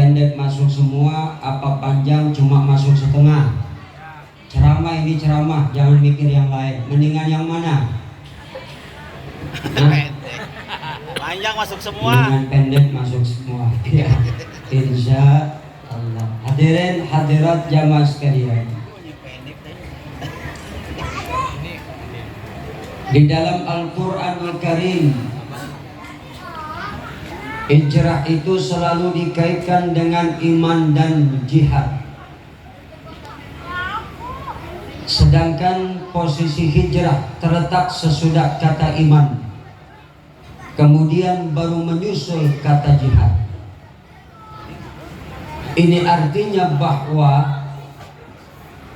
pendek masuk semua, apa panjang cuma masuk setengah? Ceramah ini ceramah, jangan mikir yang lain. Mendingan yang mana? Panjang masuk semua. Mendingan pendek masuk semua. Ya, insya Allah. Hadirin hadirat jamaah sekalian. Di dalam Al-Quranul Karim, hijrah itu selalu dikaitkan dengan iman dan jihad. Sedangkan posisi hijrah terletak sesudah kata iman, kemudian baru menyusul kata jihad. Ini artinya bahwa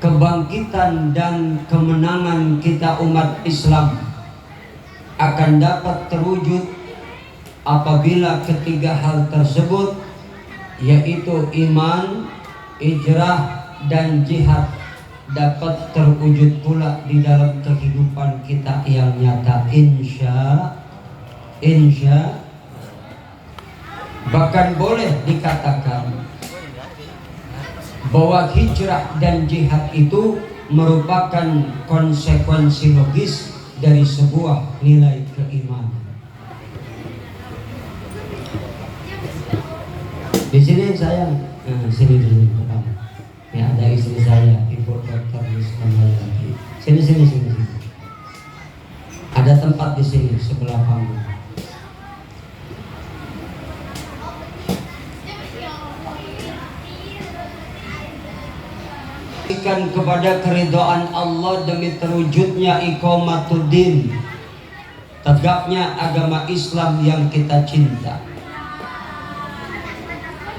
kebangkitan dan kemenangan kita umat Islam akan dapat terwujud apabila ketiga hal tersebut, yaitu iman, hijrah, dan jihad, dapat terwujud pula di dalam kehidupan kita yang nyata, insya. Bahkan boleh dikatakan bahwa hijrah dan jihad itu merupakan konsekuensi logis dari sebuah nilai keimanan. Di sini saya, sini dulu pertama. Ya, ada istri saya, Ibu Dr. Yusmanayati. Sini. Ada tempat di sini sebelah panggung. Kepada keridhaan Allah demi terwujudnya iqamatuddin, tegaknya agama Islam yang kita cinta.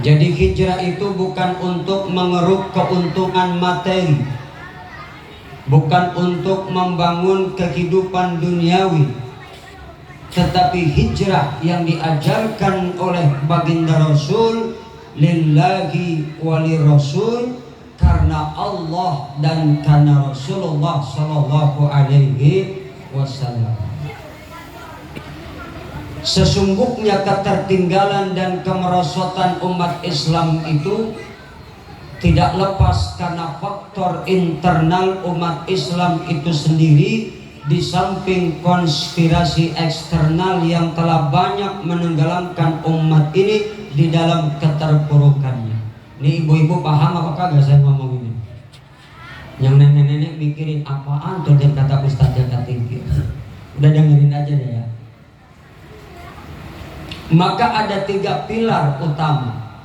Jadi hijrah itu bukan untuk mengeruk keuntungan materi, bukan untuk membangun kehidupan duniawi, tetapi hijrah yang diajarkan oleh baginda Rasul, lillahi wali Rasul, karena Allah dan karena Rasulullah Sallallahu Alaihi Wasallam. Sesungguhnya ketertinggalan dan kemerosotan umat Islam itu tidak lepas karena faktor internal umat Islam itu sendiri, di samping konspirasi eksternal yang telah banyak menenggelamkan umat ini di dalam keterpurukannya. Ini ibu-ibu paham apakah gak saya ngomong ini? Yang nenek-nenek mikirin apaan tuh dia kata Ustadz Jaka Tinggi. Udah dengerin aja deh ya. Maka ada 3 pilar utama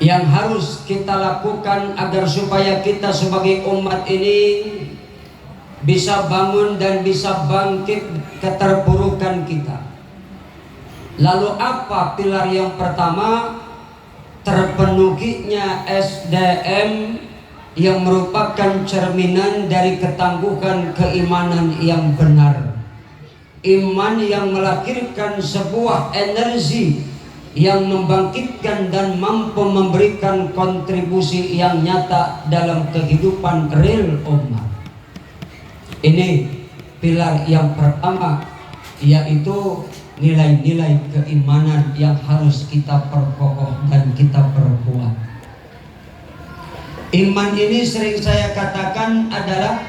yang harus kita lakukan agar supaya kita sebagai umat ini bisa bangun dan bisa bangkit keterpurukan kita. Lalu apa pilar yang pertama? Terpenuhinya SDM yang merupakan cerminan dari ketangguhan keimanan yang benar. Iman yang melahirkan sebuah energi yang membangkitkan dan mampu memberikan kontribusi yang nyata dalam kehidupan real umat. Ini pilar yang pertama, yaitu nilai-nilai keimanan yang harus kita perkokoh dan kita perkuat. Iman ini sering saya katakan adalah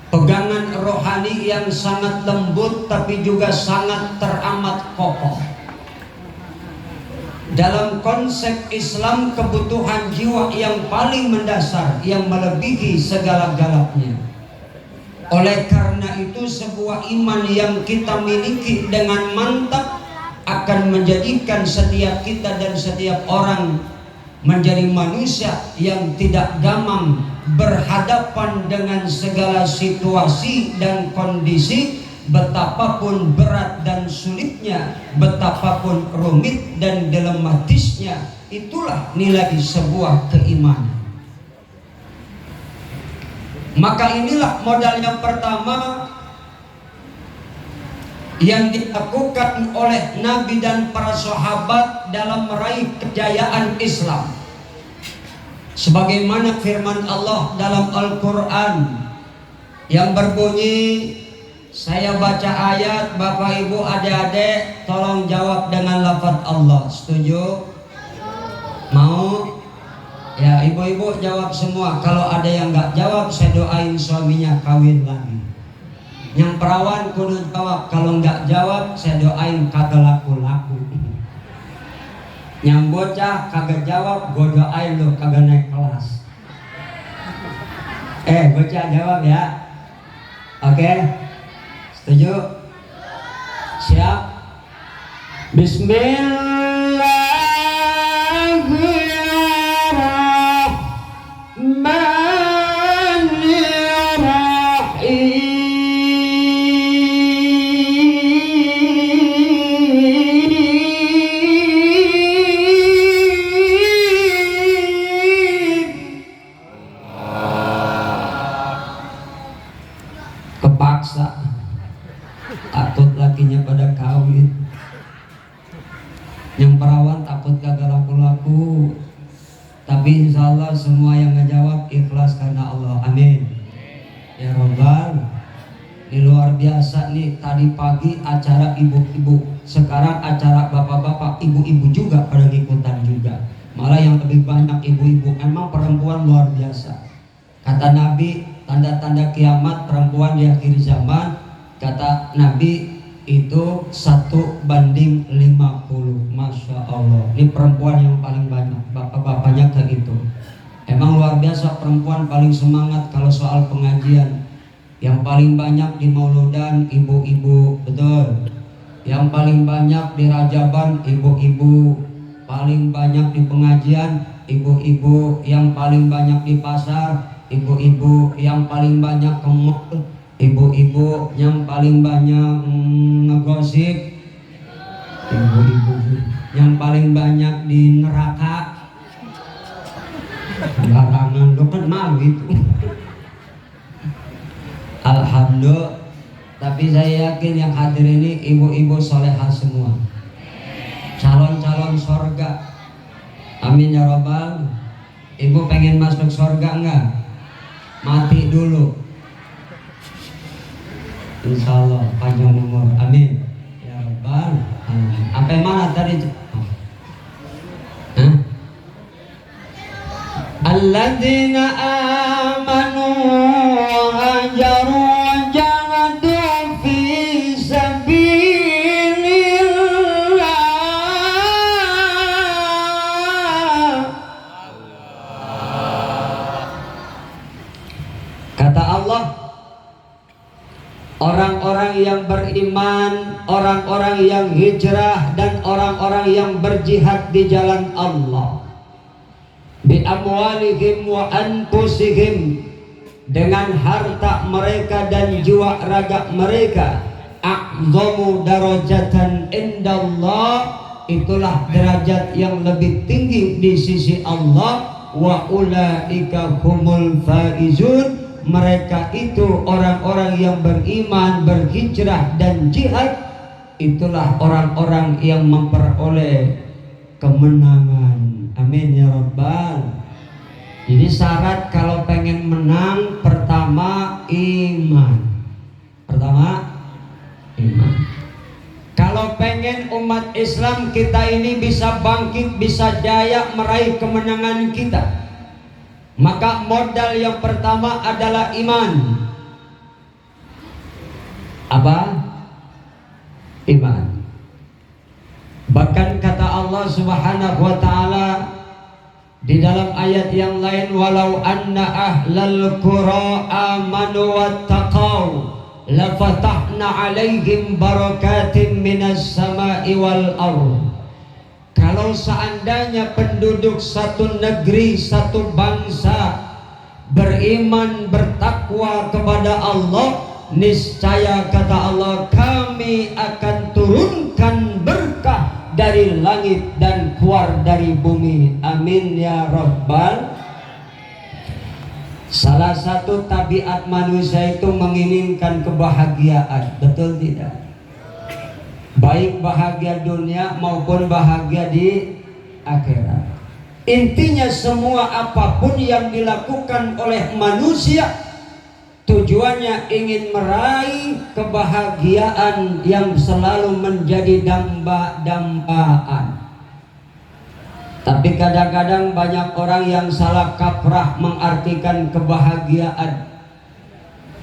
pegangan rohani yang sangat lembut tapi juga sangat teramat kokoh. Dalam konsep Islam, kebutuhan jiwa yang paling mendasar yang melebihi segala-galanya. Oleh karena itu, sebuah iman yang kita miliki dengan mantap akan menjadikan setiap kita dan setiap orang menjadi manusia yang tidak gamang berhadapan dengan segala situasi dan kondisi, betapapun berat dan sulitnya, betapapun rumit dan dilematisnya. Itulah nilai sebuah keimanan. Maka inilah modal yang pertama yang dilakukan oleh Nabi dan para sahabat dalam meraih kejayaan Islam. Sebagaimana firman Allah dalam Al-Quran yang berbunyi, saya baca ayat, Bapak Ibu adik-adik tolong jawab dengan lafaz Allah. Setuju? Mau? Ya, ibu-ibu jawab semua. Kalau ada yang nggak jawab, saya doain suaminya kawin lagi. Yang perawan kudu jawab. Kalau nggak jawab, saya doain kagak laku-laku. Yang bocah kagak jawab, gue doain lo kagak naik kelas. Bocah jawab ya. Oke? Setuju? Siap? Kepaksa, takut lakinya pada kawin. Yang perawan takut gagal laku-laku. Tapi insya Allah semua yang ngejawab ikhlas karena Allah. Amin. Ya Rabbal. Ini luar biasa nih. Tadi pagi acara ibu-ibu, sekarang acara bapak-bapak, ibu-ibu juga pada ikutan juga. Malah yang lebih banyak ibu-ibu. Emang perempuan luar biasa. Kata Nabi, tanda-tanda kiamat perempuan di akhir zaman, kata Nabi itu 1:50. Masya Allah, ini perempuan yang paling banyak. Bapak-bapaknya kayak gitu. Emang luar biasa, perempuan paling semangat kalau soal pengajian. Yang paling banyak di mauludan ibu-ibu, betul. Yang paling banyak di rajaban ibu-ibu. Paling banyak di pengajian ibu-ibu. Yang paling banyak di pasar ibu-ibu. Yang paling banyak ke mall ibu-ibu. Yang paling banyak ngegosip ibu-ibu. Yang paling banyak di neraka barangan, lo kan malu itu. Alhamdulillah. Tapi saya yakin yang hadir ini ibu-ibu solehah semua, calon-calon sorga. Amin ya Rabbal. Ibu pengen masuk sorga enggak? Mati dulu, insya Allah panjang umur. Amin ya Rabbal. Sampai mana tadi? Alladzina amanu wa hajaru wa jahadu fi sabilillah. Kata Allah, orang-orang yang beriman, orang-orang yang hijrah, dan orang-orang yang berjihad di jalan Allah, bi amwalihim wa anfusihim, dengan harta mereka dan jiwa raga mereka, a'zamu darajatan indallah, itulah derajat yang lebih tinggi di sisi Allah. Wa ulaika humul faizun, mereka itu orang-orang yang beriman, berhijrah dan jihad, itulah orang-orang yang memperoleh kemenangan. Amin ya Rabbal. Jadi syarat kalau pengen menang, pertama iman. Pertama iman. Kalau pengen umat Islam kita ini bisa bangkit, bisa jaya meraih kemenangan kita, maka modal yang pertama adalah iman. Apa? Iman. Bahkan kata Allah Subhanahu wa taala di dalam ayat yang lain, walau anna ahlal qura amanu wattaqau lafatahna alaihim barakatim minas sama'i wal ardh. Kalau seandainya penduduk satu negeri, satu bangsa beriman, bertakwa kepada Allah, niscaya kata Allah, kami akan turunkan berkah dari langit dan keluar dari bumi. Amin ya Rabbal. Salah satu tabiat manusia itu menginginkan kebahagiaan, betul tidak? Baik bahagia dunia maupun bahagia di akhirat. Intinya semua apapun yang dilakukan oleh manusia, tujuannya ingin meraih kebahagiaan yang selalu menjadi damba-dambaan. Tapi kadang-kadang banyak orang yang salah kaprah mengartikan kebahagiaan.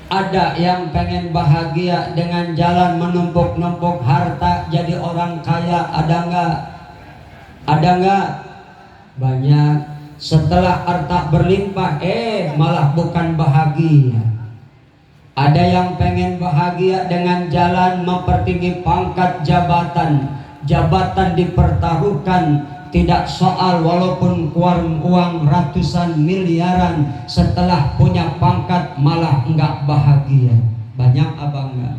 Ada yang pengen bahagia dengan jalan menumpuk-numpuk harta jadi orang kaya, ada enggak? Ada enggak? Banyak. Setelah harta berlimpah, malah bukan bahagia. Ada yang pengen bahagia dengan jalan mempertinggi pangkat jabatan. Jabatan dipertaruhkan, tidak soal walaupun keluar uang ratusan miliaran, setelah punya pangkat malah enggak bahagia. Banyak apa enggak?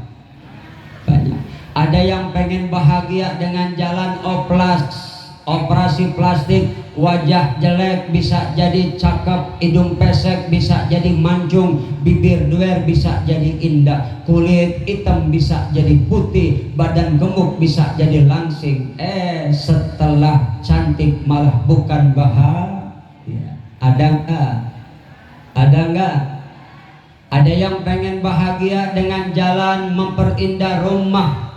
Banyak. Ada yang pengen bahagia dengan jalan operasi plastik, wajah jelek bisa jadi cakep, hidung pesek bisa jadi mancung, bibir duer bisa jadi indah, kulit hitam bisa jadi putih, badan gemuk bisa jadi langsing. Setelah cantik malah bukan bahagia. Ada enggak? Ada enggak? Ada yang pengen bahagia dengan jalan memperindah rumah,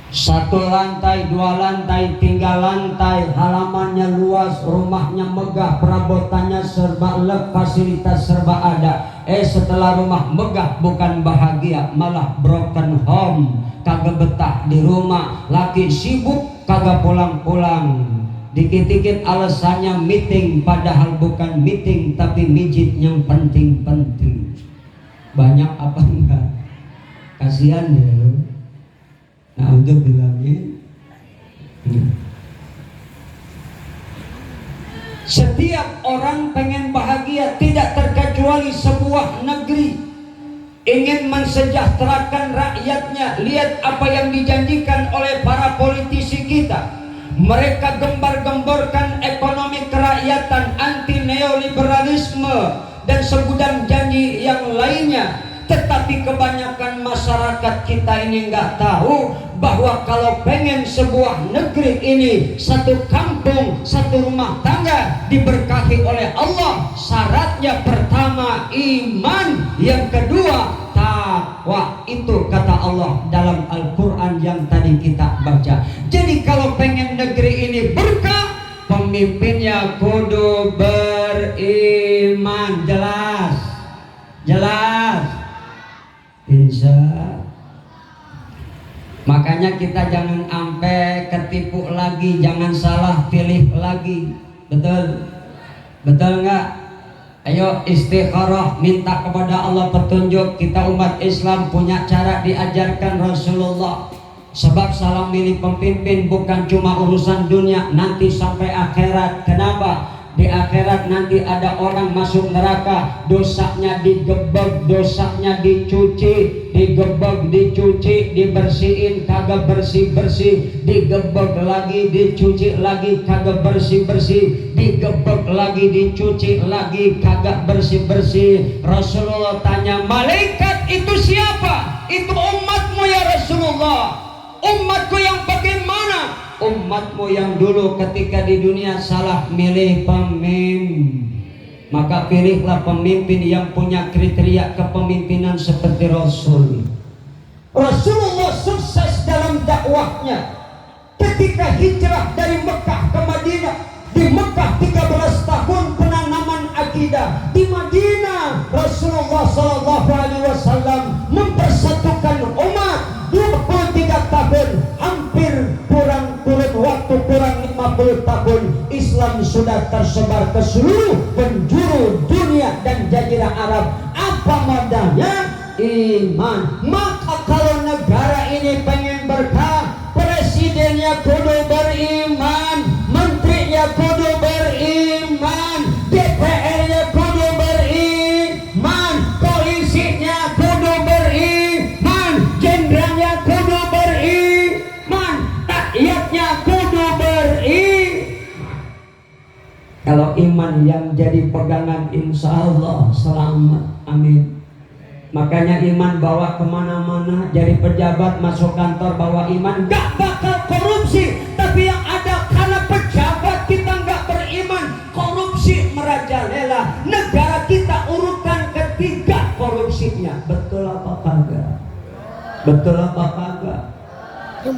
1 lantai, 2 lantai, 3 lantai, halamannya luas, rumahnya megah, perabotannya serba lengkap, fasilitas serba ada. Setelah rumah megah bukan bahagia, malah broken home, kagak betah di rumah, laki sibuk kagak pulang-pulang. Dikit-dikit alasannya meeting, padahal bukan meeting tapi mijit yang penting-penting. Banyak apa enggak? Kasihan ya. Nah, untuk bilangnya setiap orang pengen bahagia, tidak terkecuali sebuah negeri ingin mensejahterakan rakyatnya. Lihat apa yang dijanjikan oleh para politisi kita. Mereka gembar-gemborkan ekonomi kerakyatan, anti neoliberalisme dan segudang janji yang lainnya. Tetapi kebanyakan masyarakat kita ini nggak tahu bahwa kalau pengen sebuah negeri ini, satu kampung, satu rumah tangga diberkahi oleh Allah, syaratnya pertama iman, yang kedua takwa. Itu kata Allah dalam Al-Quran yang tadi kita baca. Jadi kalau pengen negeri ini berkah, pemimpinnya kudu beriman. Jelas? Jelas? Insya. Makanya kita jangan sampai ketipu lagi, jangan salah pilih lagi. Betul? Betul enggak? Ayo istikharah, minta kepada Allah petunjuk. Kita umat Islam punya cara diajarkan Rasulullah. Sebab salah milih pemimpin bukan cuma urusan dunia, nanti sampai akhirat. Kenapa? Di akhirat nanti ada orang masuk neraka, dosanya digebek, dosanya dicuci, digebek, dicuci, dibersihin, kagak bersih-bersih, digebek lagi, dicuci lagi, kagak bersih-bersih, digebek lagi, dicuci lagi, kagak bersih-bersih. Rasulullah tanya, malaikat itu siapa? Itu umatmu ya Rasulullah. Umatku yang bagaimana? Umatmu yang dulu ketika di dunia salah milih pemimpin. Maka pilihlah pemimpin yang punya kriteria kepemimpinan seperti Rasul. Rasulullah sukses dalam dakwahnya ketika hijrah dari Mekah ke Madinah. Di Mekah 13 tahun penanaman akidah. Di Madinah Rasulullah SAW mempersatukan umat 23 tahun, hampir kurang waktu kurang 50 tahun. Islam sudah tersebar ke seluruh penjuru dunia dan jazirah Arab. Apa modalnya? Iman. Maka kalau negara ini pengen berkah, presidennya kudu beriman, menterinya kudu beriman, DPR-nya kudu beriman, polisinya kudu beriman, jenderalnya kudu beriman, rakyatnya kudu beriman. Kalau iman yang jadi pegangan, insya Allah selamat. Amin. Makanya iman bawa kemana-mana. Jadi pejabat masuk kantor bawa iman, gak bakal korupsi. Tapi yang ada karena pejabat kita gak beriman, korupsi merajalela. Negara kita urutan ketiga korupsinya. Betul apa kagak? Betul apa kagak?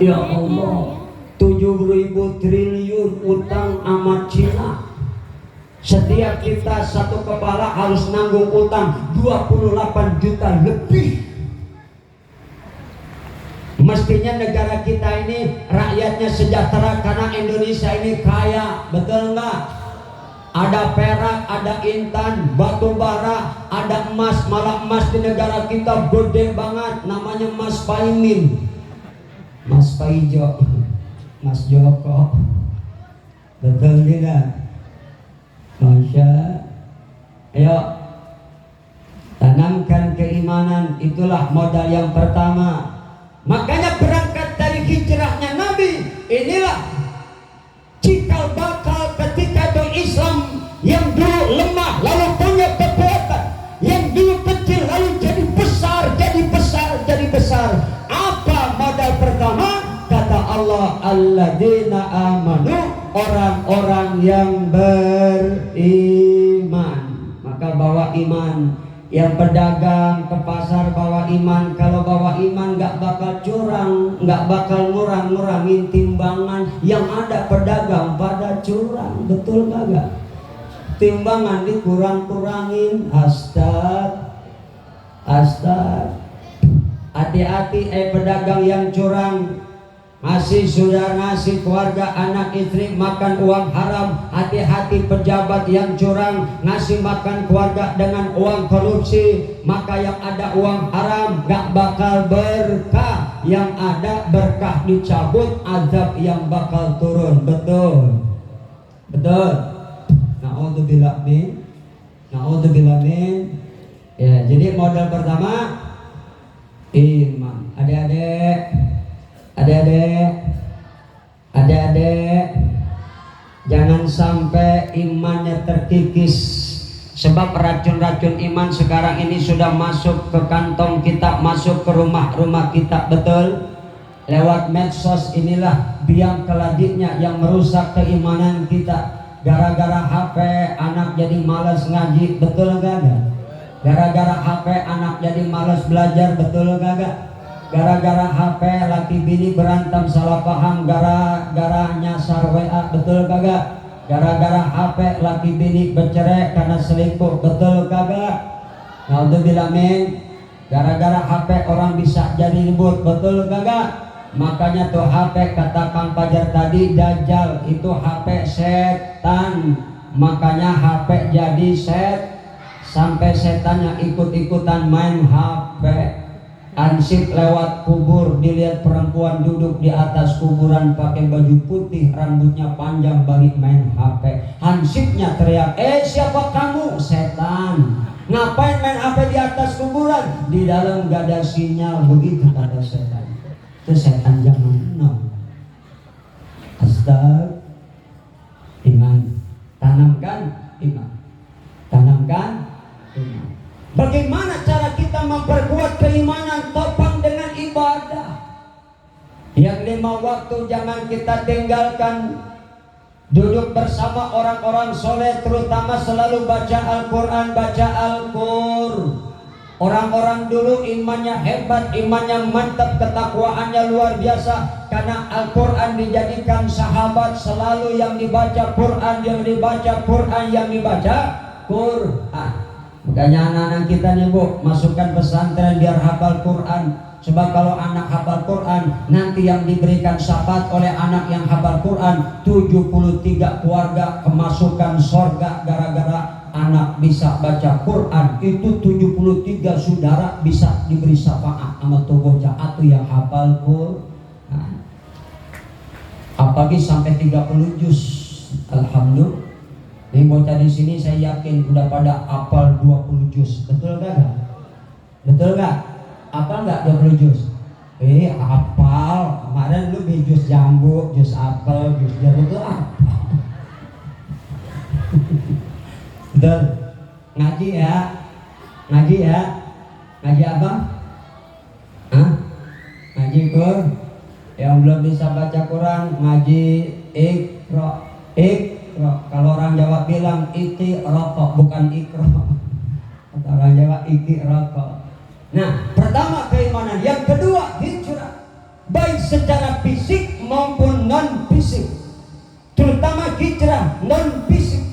Ya Allah, 7.000 triliun utang setiap kita satu kepala harus nanggung utang 28 juta lebih. Mestinya negara kita ini rakyatnya sejahtera karena Indonesia ini kaya, betul nggak? Ada perak, ada intan, batu bara, ada emas. Malah emas di negara kita gede banget, namanya Mas Paimin, Mas Paijo, Mas Joko, betul tidak? Masya, ayo tanamkan keimanan, itulah modal yang pertama. Makanya berangkat dari hijrahnya Nabi, inilah cikal bakal ketika itu Islam yang dulu lemah lalu punya kekuatan, yang dulu kecil lalu jadi besar, jadi besar, jadi besar. Apa modal pertama? Kata Allah, alladzina amanu, orang-orang yang beriman. Maka bawa iman. Yang pedagang ke pasar bawa iman. Kalau bawa iman gak bakal curang, gak bakal ngurang-ngurangin timbangan. Yang ada pedagang pada curang, betul gak? Timbangan dikurang-kurangin. Astag. Hati-hati pedagang yang curang. Sudah ngasih keluarga anak istri makan uang haram. Hati-hati pejabat yang curang, ngasih makan keluarga dengan uang korupsi. Maka yang ada uang haram gak bakal berkah, yang ada berkah dicabut, azab yang bakal turun. Betul. Na'udzubillah min. Ya, jadi modal pertama iman. Adik-adik, jangan sampai imannya terkikis. Sebab racun-racun iman sekarang ini sudah masuk ke kantong kita, masuk ke rumah-rumah kita, betul? Lewat medsos inilah biang keladinya yang merusak keimanan kita. Gara-gara HP anak jadi malas ngaji, betul gak? Gara-gara HP anak jadi malas belajar, betul gak? Gara-gara HP laki bini berantem salah paham, gara-gara nyasar WA, betul kagak? Gara-gara HP laki bini bercerai karena selingkuh, betul kagak? Naudzubillah min. Gara-gara HP orang bisa jadi ribut, betul kagak? Makanya tuh HP kata Kang Fajar tadi, dajjal itu HP setan. Makanya HP jadi sampai setannya ikut-ikutan main HP. Ansip lewat kubur, dilihat perempuan duduk di atas kuburan pakai baju putih, rambutnya panjang, balik main HP. Hansipnya teriak, siapa kamu? Setan. Ngapain main HP di atas kuburan? Di dalam gak ada sinyal, begitu kata setan. Itu setan zaman now. Astag. Iman. Tanamkan iman. Bagaimana cara kita memperkuat keimanan? Topang dengan ibadah. Yang 5 waktu jangan kita tinggalkan. Duduk bersama orang-orang soleh, terutama selalu baca Al-Quran, Orang-orang dulu imannya hebat, imannya mantap, ketakwaannya luar biasa. Karena Al-Quran dijadikan sahabat, selalu yang dibaca Quran, yang dibaca Quran. Makanya anak-anak kita nih Bu, masukkan pesantren biar hafal Quran. Sebab kalau anak hafal Quran, nanti yang diberikan syafaat oleh anak yang hafal Quran, 73 keluarga kemasukan surga gara-gara anak bisa baca Quran. Itu 73 saudara bisa diberi syafaat sama tuh bocah atau yang hafal Quran. Apalagi sampai 30 juz. Alhamdulillah. Nih bocah di sini saya yakin udah pada hafal 20 juz. Betul gak? Hafal gak 20 juz? Hafal. Kemarin lu beli juz jambu, juz apel, juz jeruk itu hafal. Betul. Ngaji ya. Ngaji apa? Ngaji Quran. Yang belum bisa baca Quran, ngaji Iqra. Kalau orang Jawa bilang iki rokok, bukan ikro. Kata orang Jawa iki rokok. Nah, pertama keimanan, yang kedua hijrah, baik secara fisik maupun non fisik. Terutama hijrah non fisik.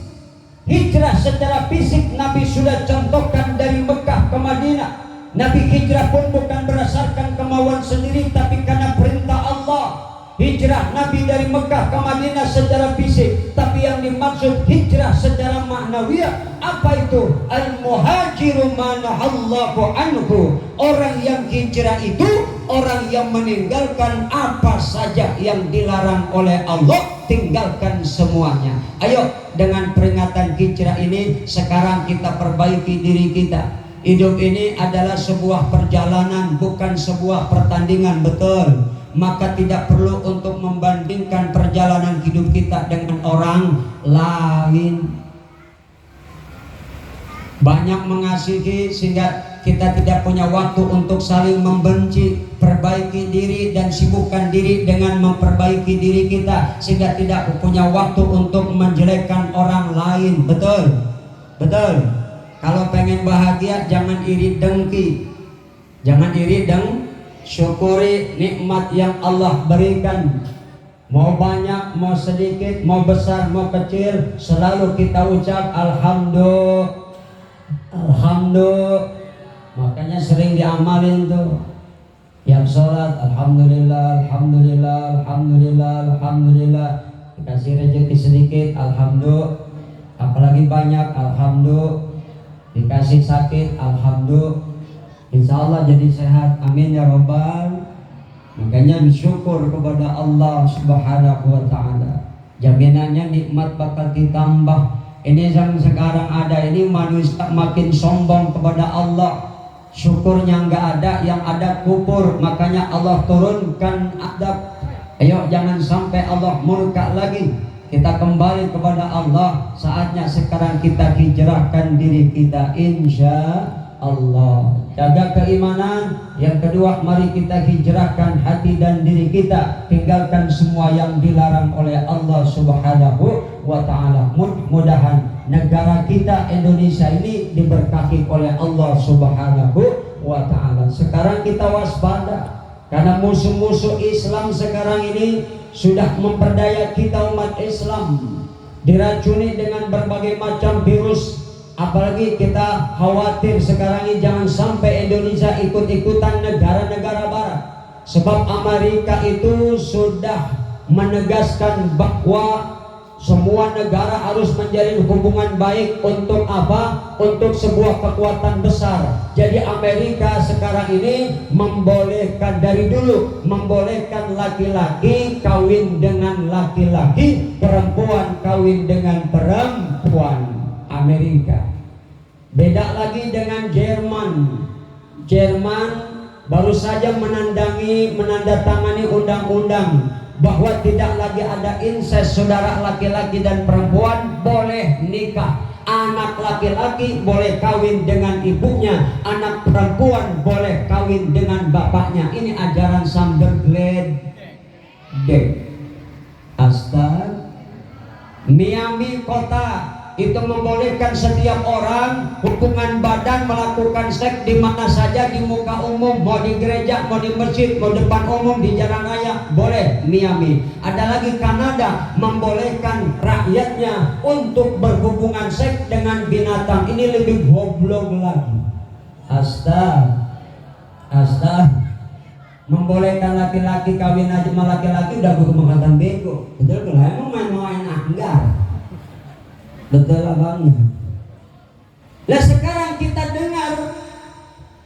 hijrah secara fisik Nabi sudah contohkan dari Mekah ke Madinah. Nabi hijrah pun bukan berdasarkan kemauan sendiri, tapi karena perintah Allah. Hijrah Nabi dari Mekah ke Madinah secara fisik, tapi yang dimaksud hijrah secara ma'nawiyah apa itu? Al-muhajiru manahallahu anhu. Orang yang hijrah itu orang yang meninggalkan apa saja yang dilarang oleh Allah, tinggalkan semuanya. Ayo, dengan peringatan hijrah ini sekarang kita perbaiki diri kita. Hidup ini adalah sebuah perjalanan, bukan sebuah pertandingan, betul. Maka tidak perlu untuk membandingkan perjalanan hidup kita dengan orang lain. Banyak mengasihi sehingga kita tidak punya waktu untuk saling membenci. Perbaiki diri dan sibukkan diri dengan memperbaiki diri kita, sehingga tidak punya waktu untuk menjelekkan orang lain. Betul? Betul. Kalau pengen bahagia jangan iri dengki. Jangan iri dengki. Syukuri nikmat yang Allah berikan. Mau banyak, mau sedikit, mau besar, mau kecil, selalu kita ucap alhamdulillah. Alhamdulillah. Makanya sering diamalin tuh. Yang sholat alhamdulillah, alhamdulillah, alhamdulillah, alhamdulillah. Dikasih rezeki sedikit, alhamdulillah. Apalagi banyak, alhamdulillah. Dikasih sakit, alhamdulillah. Insya Allah jadi sehat, amin ya Rabbal. Makanya bersyukur kepada Allah Subhanahu wa ta'ala. Jaminannya nikmat bakal ditambah. Ini yang sekarang ada ini manusia makin sombong kepada Allah. Syukurnya nggak ada, yang ada kufur. Makanya Allah turunkan adab. Ayo jangan sampai Allah murka lagi. Kita kembali kepada Allah. Saatnya sekarang kita hijrahkan diri kita, insya Allah. Jaga keimanan. Yang kedua, mari kita hijrahkan hati dan diri kita. Tinggalkan semua yang dilarang oleh Allah Subhanahu wa ta'ala. Mudah-mudahan negara kita Indonesia ini diberkahi oleh Allah Subhanahu wa ta'ala. Sekarang kita waspada, karena musuh-musuh Islam sekarang ini sudah memperdaya kita umat Islam, diracuni dengan berbagai macam virus. Apalagi kita khawatir sekarang ini jangan sampai Indonesia ikut-ikutan negara-negara barat. Sebab Amerika itu sudah menegaskan bahwa semua negara harus menjalin hubungan baik. Untuk apa? Untuk sebuah kekuatan besar. Jadi Amerika sekarang ini membolehkan, dari dulu membolehkan laki-laki kawin dengan laki-laki, perempuan kawin dengan perempuan. Amerika. Beda lagi dengan Jerman. Jerman baru saja menandatangani undang-undang bahwa tidak lagi ada incest, saudara laki-laki dan perempuan boleh nikah. Anak laki-laki boleh kawin dengan ibunya, anak perempuan boleh kawin dengan bapaknya. Ini ajaran Sunderland. Astaga. Miami kota itu membolehkan setiap orang hubungan badan, melakukan seks di mana saja, di muka umum, mau di gereja, mau di masjid, mau depan umum, di jalan raya, boleh. Miami. Ada lagi Kanada membolehkan rakyatnya untuk berhubungan seks dengan binatang. Ini lebih goblok lagi. Astaga. Membolehkan laki-laki kawin aja sama laki-laki udah berkembang bego. Betul kan? Emang main-main anggar. Betul abangnya. Nah sekarang kita dengar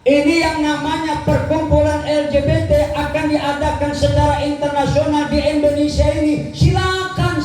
ini yang namanya perkumpulan LGBT akan diadakan secara internasional di Indonesia ini. Silakan.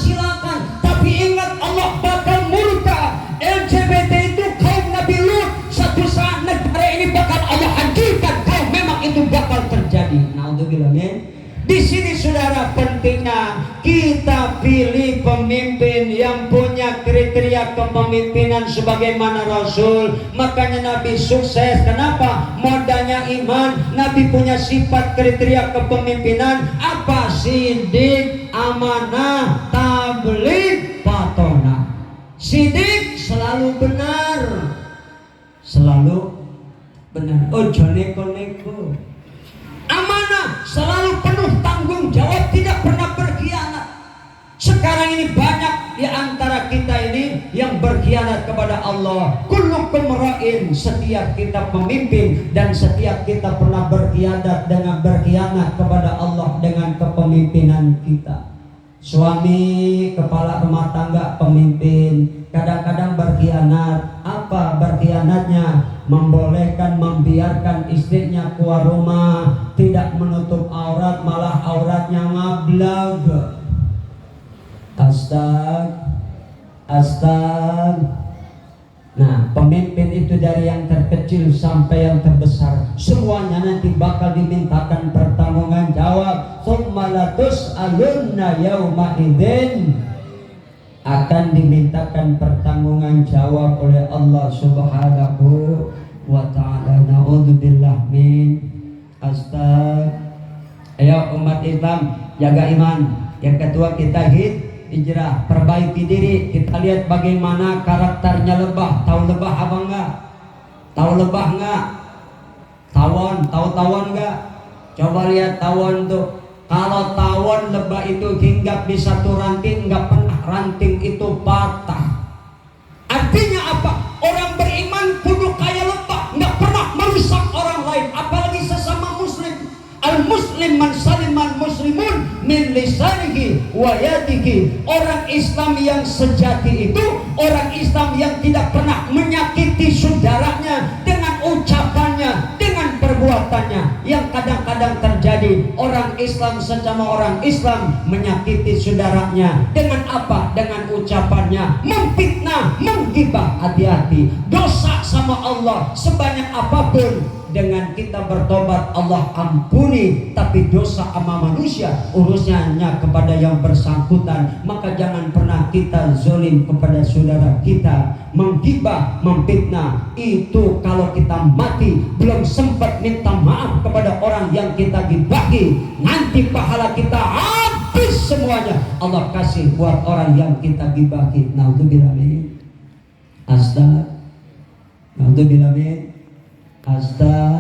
Tapi ingat, Allah bakal murka. LGBT itu kaum Nabi Lut. Satu saat negara ini bakal Allah hancurkan kalau memang itu bakal terjadi. Naudzubillah, men. Di sini saudara, pentingnya kita pilih pemimpin yang punya kriteria kepemimpinan sebagaimana Rasul. Makanya Nabi sukses. Kenapa? Modalnya iman. Nabi punya sifat kriteria kepemimpinan apa? Sidik, amanah, tabligh, patona. Sidik selalu benar. Ojo neko-neko. Amanah, selalu penuh tanggung jawab, tidak pernah berkhianat. Sekarang ini banyak di antara kita ini yang berkhianat kepada Allah. Kullukum ra'in, setiap kita pemimpin dan setiap kita pernah berkhianat kepada Allah dengan kepemimpinan kita. Suami, kepala rumah tangga, pemimpin, kadang-kadang berkhianat. Apa berkhianatnya? Membolehkan, membiarkan istrinya keluar rumah, tidak menutup aurat, malah auratnya ngablag. Astag. Nah, pemimpin itu dari yang terkecil sampai yang terbesar, semuanya nanti bakal dimintakan pertanggungan jawab. Tsumma latus'alunna yauma idzin, akan dimintakan pertanggungan jawab oleh Allah Subhanahu wa ta'ala. Na'udzubillah min astag. Ayo umat Islam, jaga iman. Yang kedua, kita hijrah, perbaiki diri. Kita lihat bagaimana karakternya lebah. Tahu lebah apa enggak? Tahu lebah enggak? Tawon, tahu tawon enggak? Coba lihat tawon tuh. Kalau tawon lebah itu hinggap di satu ranting, enggak pernah ranting itu patah. Artinya apa? Orang beriman kudu kayak lebah, enggak pernah merusak orang lain, apalagi sesama muslim. Al-muslim man salimal muslimun min lisanihi wa yadihi. Orang Islam yang sejati itu orang Islam yang tidak pernah menyakiti saudaranya dengan ucapannya, dengan perbuatannya. Yang kadang-kadang terjadi, orang Islam sesama orang Islam menyakiti saudaranya dengan apa? Dengan ucapannya, memfitnah, menggibah. Hati-hati, dosa sama Allah sebanyak apapun, dengan kita bertobat Allah ampuni, tapi dosa sama manusia urusnya hanya kepada yang bersangkutan. Maka jangan pernah kita zalim kepada saudara kita, menggibah, memfitnah. Itu kalau kita mati belum sempat minta maaf kepada orang yang kita gibahi, nanti pahala kita habis semuanya. Allah kasih buat orang yang kita gibahi. Naudzubillah min astag. Naudzubillah min astag.